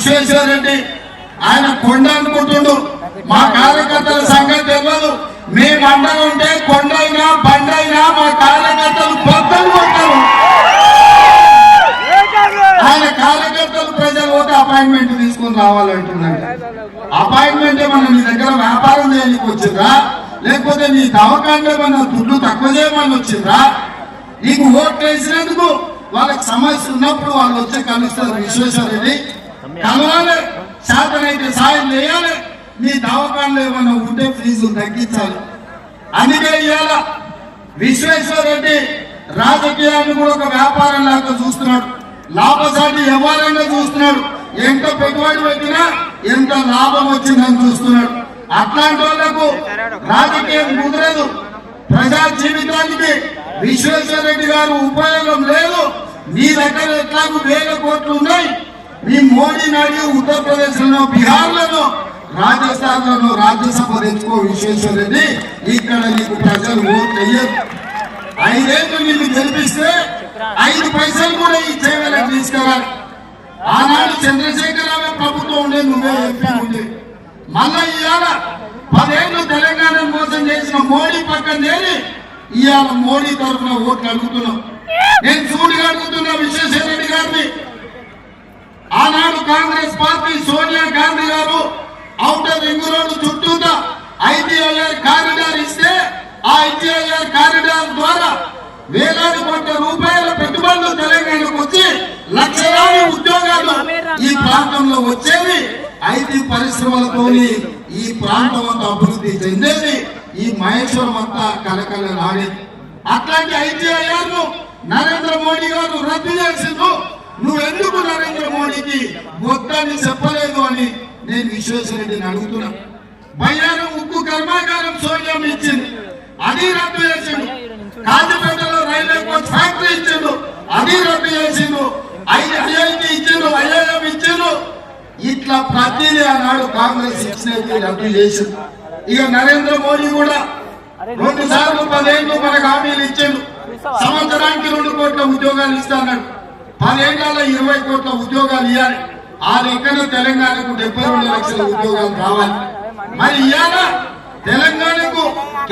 విశ్వేశ్వర రెడ్డి ఆయన కొండ అనుకుంటుండు. మా కార్యకర్తల సంగతి తెలియదు. మేము అండగా ఉంటే కొండైనా బండైనా మా కార్యకర్తలు బద్దలు కొట్టారు. ఆయన కార్యకర్తలు ప్రజలు పోతే అపాయింట్మెంట్ తీసుకుని రావాలంటున్నాడు. అపాయింట్మెంట్ ఏమన్నా నీ దగ్గర వ్యాపారం చేయడానికి వచ్చిందా, లేకపోతే నీ దవాఖానలో ఏమన్నా దుడ్డు తక్కువ చేయమని వచ్చిందా? నీకు ఓట్లు వేసినందుకు వాళ్ళకి సమస్య ఉన్నప్పుడు వాళ్ళు వచ్చి కలుస్తారు. విశ్వేశ్వర రెడ్డి కలవాలి, శాతనైతే సాయం చేయాలి. నీ దవాఖానలో ఏమన్నా ఉంటే ఫీజులు తగ్గించాలి. అందుకే ఇవాళ విశ్వేశ్వర రెడ్డి రాజకీయాన్ని కూడా ఒక వ్యాపారం లాగా చూస్తున్నాడు. లాభసాటి వ్యవహారంగా చూస్తున్నాడు. ఎంత పెట్టుబడి పెట్టినా ఎంత లాభం వచ్చిందని చూస్తున్నాడు. అట్లాంటి వాళ్లకు రాజకీయం కుదరదు. ప్రజా జీవితానికి విశ్వేశ్వర రెడ్డి గారు ఉపయోగం లేదు. నీ దగ్గర ఎట్లాగూ 1000 కోట్లు ఉన్నాయి. మీ మోడీ నాడు ఉత్తరప్రదేశ్ లోనో, బీహార్ లోనో, రాజస్థాన్ లోనో రాజ్యసభ తెచ్చుకో విశ్వేశ్వర రెడ్డి. ఇక్కడ నీకు ప్రజలు ఓట్లు వేయరు. 5 ఏళ్ళు నిన్ను గెలిపిస్తే 5 పైసలు కూడా ఈ సేవలకు తీసుకురాలి. ఆనాడు చంద్రశేఖరరావు ప్రభుత్వం ఉండే, నువ్వే ఎంపీ ఉండే. మళ్ళా ఇవాళ 10 ఏళ్ళు తెలంగాణ మోసం చేసిన మోడీ పక్కన చేరి ఇవాళ మోడీ తరఫున ఓట్లు అడుగుతున్నాం. నేను చూడిగా అడుగుతున్నా విశ్వేశ్వర రెడ్డి గారిని. ఆనాడు కాంగ్రెస్ పార్టీ సోనియా గాంధీ గారు ఔటర్ రింగ్ రోడ్డు చుట్టూతా ఐటీఐఆర్ కారిడార్ ఇస్తే ఆ ఐటీఐఆర్ కారిడార్ ద్వారా వేలాది కోట్ల రూపాయల పెట్టుబడులు తెలంగాణకు వచ్చి లక్షలాది ఉద్యోగాలు ఈ ప్రాంతంలో వచ్చేది. ఐటీ పరిశ్రమలతోని ఈ ప్రాంతం అంతా అభివృద్ధి చెందేది. ఈ మహేశ్వరం అంతా కలకలలాడేది. అట్లాంటి ఐటీఐఆర్ ను నరేంద్ర మోడీ గారు రద్దు చేసిండు. నువ్వెందుకు నరేంద్ర మోడీకి మొత్తాన్ని చెప్పలేదు అని నేను విశ్వేశ్వర రెడ్డిని అడుగుతున్నా. బయ్యారం ఉక్కు కర్మాగారం సోనియం ఇచ్చింది, అది రద్దు చేసిండు. కాజీపేటలో రైల్వే కోచ్ ఫ్యాక్టరీ ఇచ్చిండు, అది రద్దు చేసిండు. ఐఐటి ఇచ్చిండు, ఐఐఎం ఇచ్చిండు. ఇట్లా ప్రతిదీ ఆనాడు కాంగ్రెస్ ఇచ్చినవి రద్దు చేసిండు. ఇక నరేంద్ర మోడీ కూడా 2 సార్లు 10 ఏళ్ళు మనకు హామీలు ఇచ్చిండు. సంవత్సరానికి 2 కోట్ల ఉద్యోగాలు ఇస్తాడు. 10 ఏళ్లలో 20 కోట్ల ఉద్యోగాలు ఇవ్వాలి. ఆ లెక్కన తెలంగాణకు 72 లక్షల ఉద్యోగాలు కావాలి. మరి ఇవాళ తెలంగాణకు